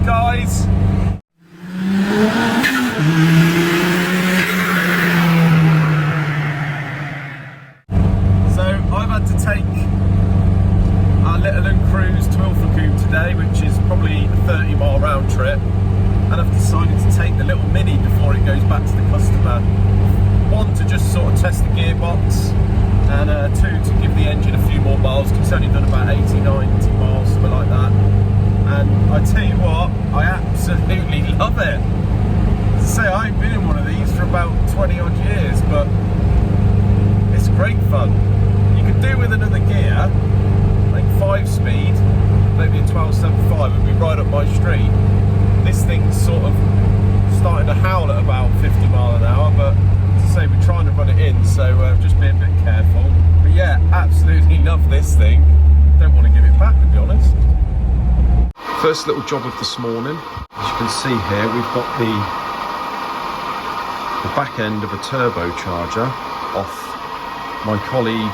guys. So I've had to take our little cruise to Ilfracombe today, which is probably a 30-mile round trip, and I've decided to take the little Mini before it goes back to the customer. One, to just sort of test the gearbox, and two, to give the engine a few more miles, because it's only done about 80, 90 miles, something like that. And I tell you what, I absolutely love it. As I say, I ain't been in one of these for about 20 odd years, but it's great fun. You could do with another gear, like 5-speed, maybe a 1275 would be right up my street. This thing's sort of starting to howl at about 50 mile an hour, but as I say, we're trying to run it in, so just be a bit careful. But yeah, absolutely love this thing. Don't want to give it back, to be honest. First little job of this morning. As you can see here, we've got the back end of a turbocharger off my colleague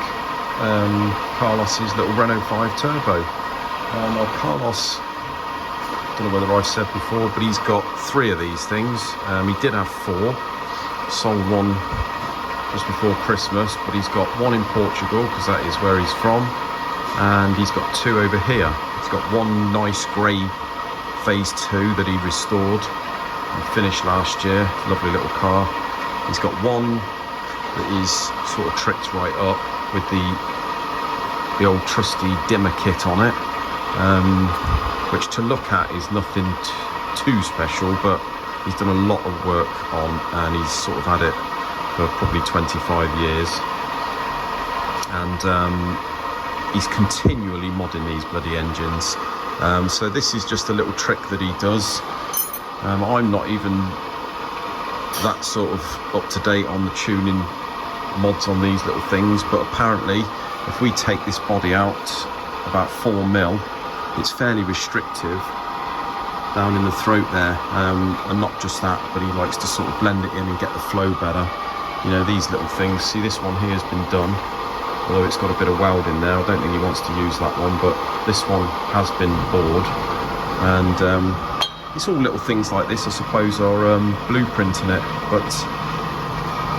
Carlos's little Renault 5 Turbo. Now Carlos, don't know whether I've said before, but he's got 3 of these things. He did have 4, sold one just before Christmas, but he's got 1 in Portugal, because that is where he's from, and he's got 2 over here. He's got 1 nice grey phase 2 that he restored and finished last year, lovely little car. He's got 1 that is sort of tricked right up with the old trusty dimmer kit on it, which to look at is nothing too special, but he's done a lot of work on, and he's sort of had it for probably 25 years, and he's continually modding these bloody engines. So this is just a little trick that he does. I'm not even that sort of up to date on the tuning mods on these little things, but apparently if we take this body out about 4mm, it's fairly restrictive down in the throat there, and not just that, but he likes to sort of blend it in and get the flow better. You know, these little things. See, this one here has been done, although it's got a bit of weld in there. I don't think he wants to use that one, but this one has been bored, and it's all little things like this, I suppose, are blueprinting it. But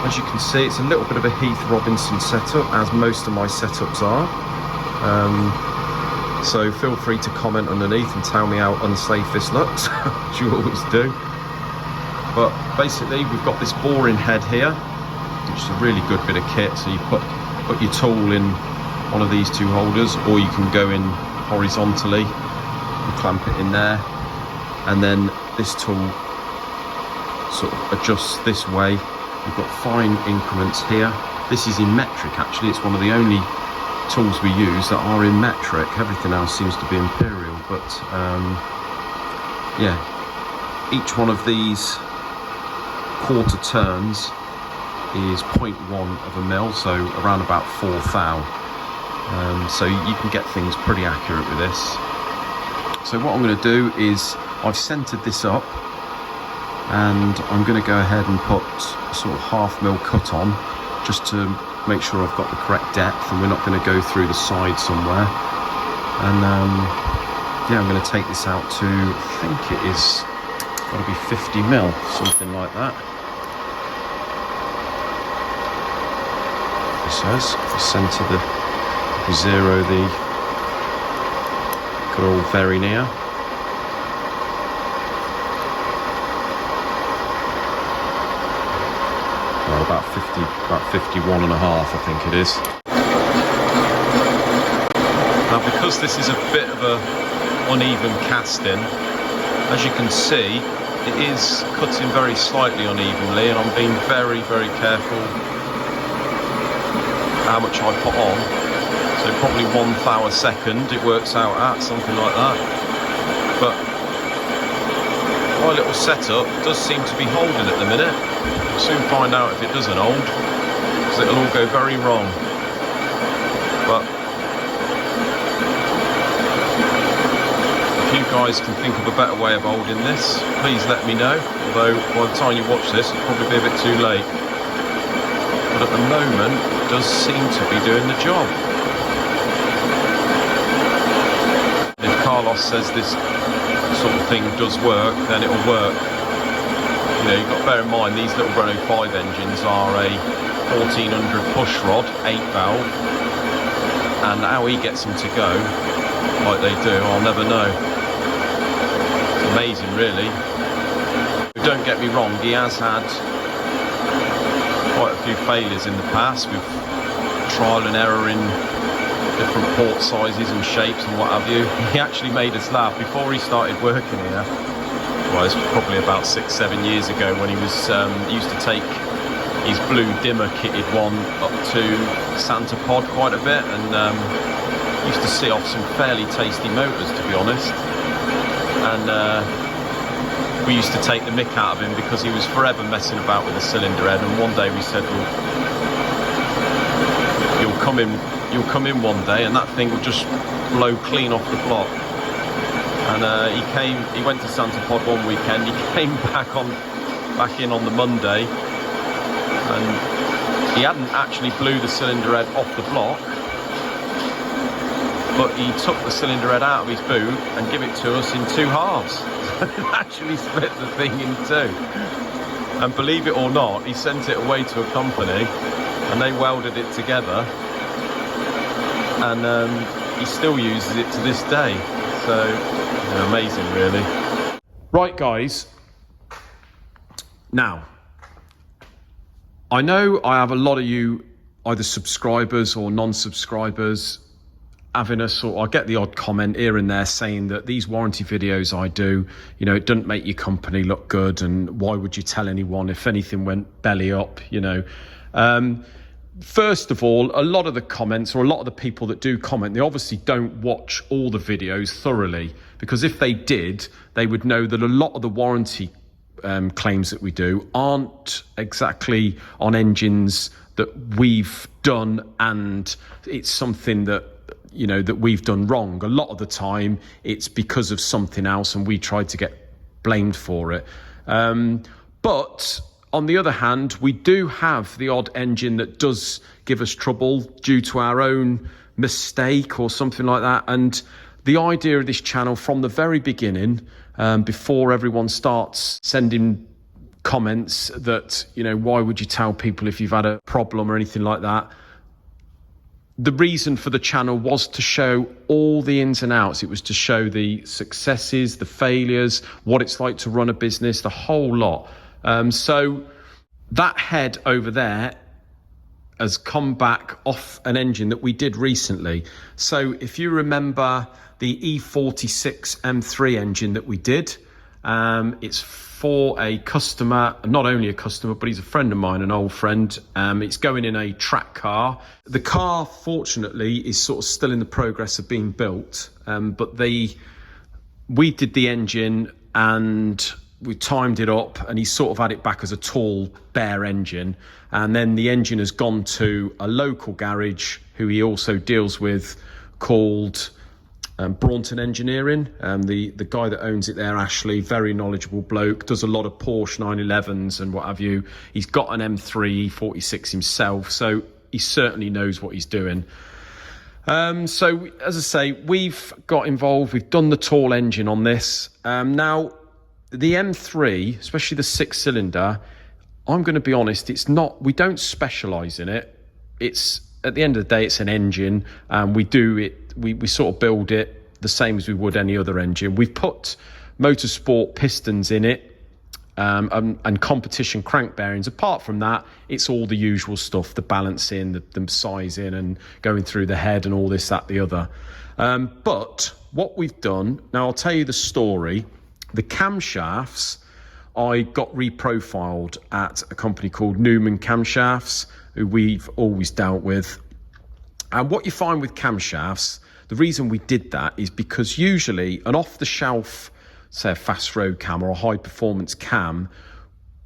as you can see, it's a little bit of a Heath Robinson setup, as most of my setups are. So feel free to comment underneath and tell me how unsafe this looks, as you always do. But basically, we've got this boring head here, which is a really good bit of kit. So you put your tool in one of these 2 holders, or you can go in horizontally and clamp it in there, and then this tool sort of adjusts this way. We've got fine increments here. This is in metric, actually. It's one of the only tools we use that are in metric. Everything else seems to be imperial, but yeah, each one of these quarter turns is 0.1 of a mil, so around about 4 thou. So you can get things pretty accurate with this. So what I'm going to do is, I've centered this up, and I'm going to go ahead and put a sort of 1/2 mil cut on, just to make sure I've got the correct depth, and we're not going to go through the side somewhere. And yeah, I'm going to take this out to, I think it is got to be 50mm, something like that. It says, if I centre the, if we zero the, got all very near. Well, about 51 and a half, I think it is. Now, because this is a bit of a uneven casting, as you can see, it is cutting very slightly unevenly, and I'm being very, very careful how much I put on. So probably 1 thou a second it works out at, something like that. But my little setup does seem to be holding at the minute. We'll soon find out if it doesn't hold, because it'll all go very wrong. But if you guys can think of a better way of holding this, please let me know. Although by the time you watch this, it'll probably be a bit too late. But at the moment, it does seem to be doing the job. If Carlos says this sort of thing does work, then it'll work. You know, you've got to bear in mind these little Renault 5 engines are a 1400 push rod, 8 valve, and how he gets them to go like they do, I'll never know. It's amazing, really. Don't get me wrong, he has had quite a few failures in the past with trial and error in different port sizes and shapes and what have you. He actually made us laugh before he started working here. Well, it's probably about 6-7 years ago when he was used to take his blue dimmer kitted one up to Santa Pod quite a bit, and used to see off some fairly tasty motors, to be honest. And we used to take the mick out of him because he was forever messing about with the cylinder head. And one day we said, well, you'll come in one day and that thing will just blow clean off the block. And he went to Santa Pod one weekend. He came back in on the Monday, and he hadn't actually blew the cylinder head off the block, but he took the cylinder head out of his boot and gave it to us in 2 halves. It actually split the thing in 2. And believe it or not, he sent it away to a company and they welded it together, and he still uses it to this day. So, you know, amazing, really. Right, guys. Now, I know I have a lot of you, either subscribers or non-subscribers, having a sort, I get the odd comment here and there saying that these warranty videos I do, you know, it doesn't make your company look good, and why would you tell anyone if anything went belly up, you know. First of all, a lot of the comments, or a lot of the people that do comment, they obviously don't watch all the videos thoroughly, because if they did, they would know that a lot of the warranty claims that we do aren't exactly on engines that we've done, and it's something that, you know, that we've done wrong. A lot of the time it's because of something else and we tried to get blamed for it. But on the other hand, we do have the odd engine that does give us trouble due to our own mistake or something like that. And the idea of this channel from the very beginning, before everyone starts sending comments that, you know, why would you tell people if you've had a problem or anything like that, the reason for the channel was to show all the ins and outs. It was to show the successes, the failures, what it's like to run a business, the whole lot. So that head over there has come back off an engine that we did recently. So if you remember the E46 M3 engine that we did, it's for a customer, not only a customer, but he's a friend of mine, an old friend. It's going in a track car. The car, fortunately, is sort of still in the progress of being built, but we did the engine and we timed it up, and he sort of had it back as a tall, bare engine. And then the engine has gone to a local garage who he also deals with, called Braunton Engineering. The guy that owns it there, Ashley, very knowledgeable bloke, does a lot of Porsche 911s and what have you. He's got an M3 E46 himself, so he certainly knows what he's doing. So as I say, we've got involved, we've done the tall engine on this. Now the M3, especially the 6-cylinder, I'm going to be honest, it's not, we don't specialize in it. It's, at the end of the day, it's an engine, and we do it, we sort of build it the same as we would any other engine. We've put motorsport pistons in it, and competition crank bearings. Apart from that, it's all the usual stuff, the balancing, the sizing, and going through the head and all this, that, the other. But what we've done, now I'll tell you the story. The camshafts, I got reprofiled at a company called Newman Camshafts, who we've always dealt with. And what you find with camshafts, the reason we did that is because usually an off-the-shelf, say a fast road cam or a high-performance cam,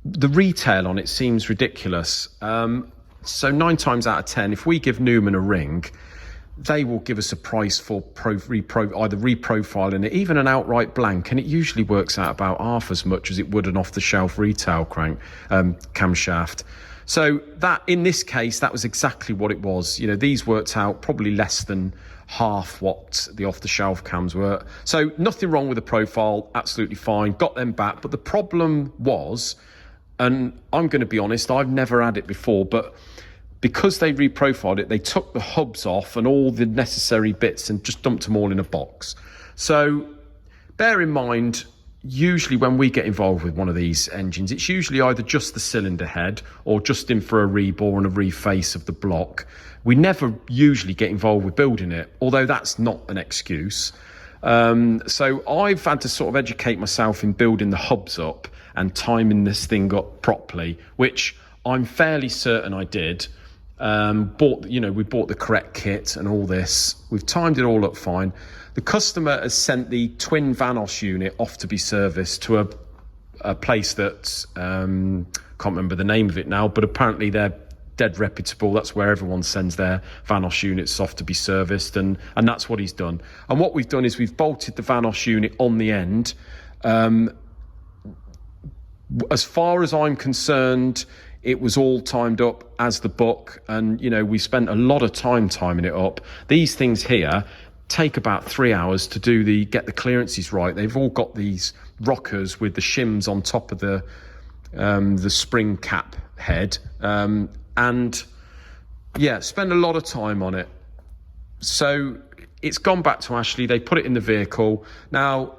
the retail on it seems ridiculous. So 9 times out of 10, if we give Newman a ring, they will give us a price for either reprofiling it, even an outright blank, and it usually works out about half as much as it would an off-the-shelf retail camshaft. So that, in this case, that was exactly what it was. You know, these worked out probably less than half what the off-the-shelf cams were. So nothing wrong with the profile, absolutely fine, got them back. But the problem was, and I'm going to be honest, I've never had it before, but because they reprofiled it, they took the hubs off and all the necessary bits and just dumped them all in a box. So bear in mind, usually when we get involved with one of these engines, it's usually either just the cylinder head or just in for a rebore and a reface of the block. We never usually get involved with building it, although that's not an excuse. So I've had to sort of educate myself in building the hubs up and timing this thing up properly, which I'm fairly certain I did. We bought the correct kit and all this. We've timed it all up fine. The customer has sent the twin VANOS unit off to be serviced to a place that can't remember the name of it now, but apparently they're dead reputable. That's where everyone sends their VANOS units off to be serviced, and that's what he's done. And what we've done is we've bolted the VANOS unit on the end. As far as I'm concerned, it was all timed up as the book, and we spent a lot of time timing it up. These things here take about 3 hours to get the clearances right. They've all got these rockers with the shims on top of the spring cap head, and yeah, spend a lot of time on it. So it's gone back to Ashley. They put it in the vehicle. Now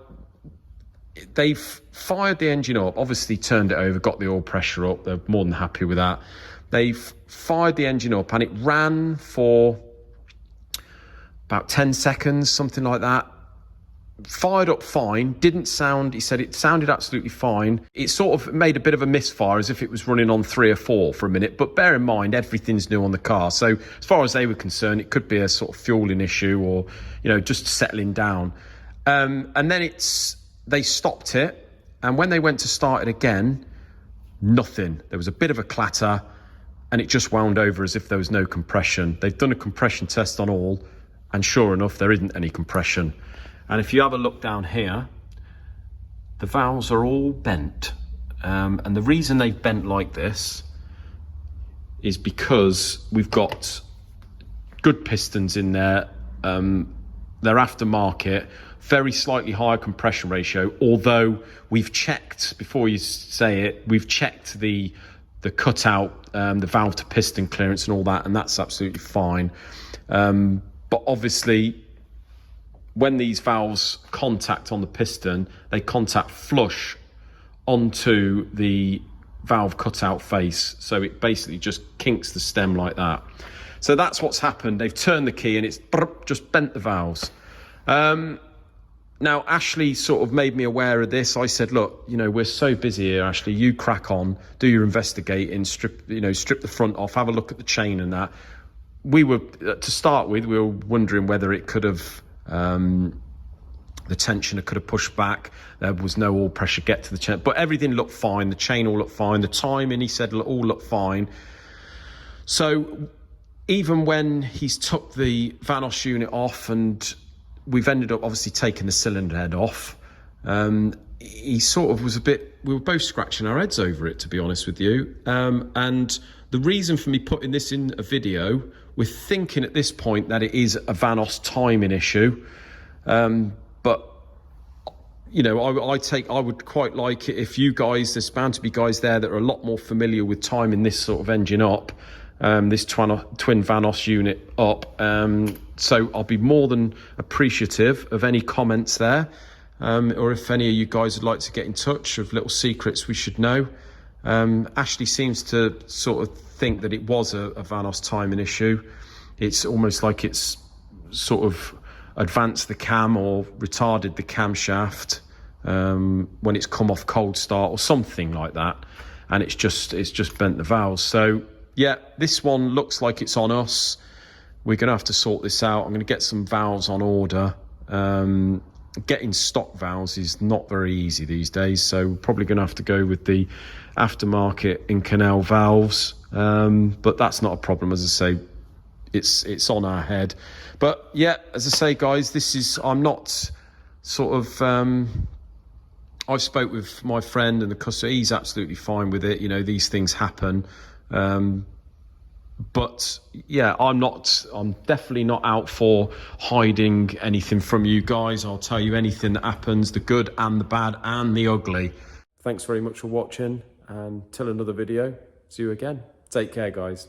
they've fired the engine up, obviously turned it over, got the oil pressure up. They're more than happy with that. They've fired the engine up and it ran for about 10 seconds, something like that. Fired up fine, didn't sound, he said it sounded absolutely fine. It sort of made a bit of a misfire as if it was running on 3 or 4 for a minute, but bear in mind, everything's new on the car. So as far as they were concerned, it could be a sort of fueling issue or, just settling down. And then they stopped it, and when they went to start it again, nothing. There was a bit of a clatter, and it just wound over as if there was no compression. They've done a compression test on all, and sure enough, there isn't any compression. And if you have a look down here, the valves are all bent. And the reason they've bent like this is because we've got good pistons in there. They're aftermarket, very slightly higher compression ratio, although we've checked, before you say it, we've checked the cutout, the valve to piston clearance and all that, and that's absolutely fine. But obviously, when these valves contact on the piston, they contact flush onto the valve cutout face. So it basically just kinks the stem like that. So that's what's happened. They've turned the key and it's just bent the valves. Now, Ashley sort of made me aware of this. I said, look, we're so busy here, Ashley, you crack on, do your investigating, strip the front off, have a look at the chain and that. We were, to start with, we were wondering whether it could have, the tensioner could have pushed back. There was no oil pressure get to the chain, but everything looked fine. The chain all looked fine. The timing, he said, all looked fine. So even when he's took the VANOS unit off and we've ended up obviously taking the cylinder head off, he sort of was we were both scratching our heads over it, to be honest with you. And the reason for me putting this in a video, we're thinking at this point that it is a VANOS timing issue. But I would quite like it if you guys, there's bound to be guys there that are a lot more familiar with timing this sort of engine up, this twin VANOS unit up. So I'll be more than appreciative of any comments there, or if any of you guys would like to get in touch of little secrets we should know. Ashley seems to sort of think that it was a VANOS timing issue. It's almost like it's sort of advanced the cam or retarded the camshaft when it's come off cold start or something like that, and it's just bent the valves. So yeah, this one looks like it's on us. We're gonna have to sort this out. I'm gonna get some valves on order. Getting stock valves is not very easy these days, so we're probably gonna have to go with the aftermarket Inconel valves, but that's not a problem. As I say, it's on our head. But yeah, as I say, guys, I'm not sort of, I spoke with my friend and the customer. He's absolutely fine with it. These things happen. But yeah, I'm definitely not out for hiding anything from you guys. I'll tell you anything that happens, the good and the bad and the ugly. Thanks very much for watching, and till another video, see you again. Take care, guys.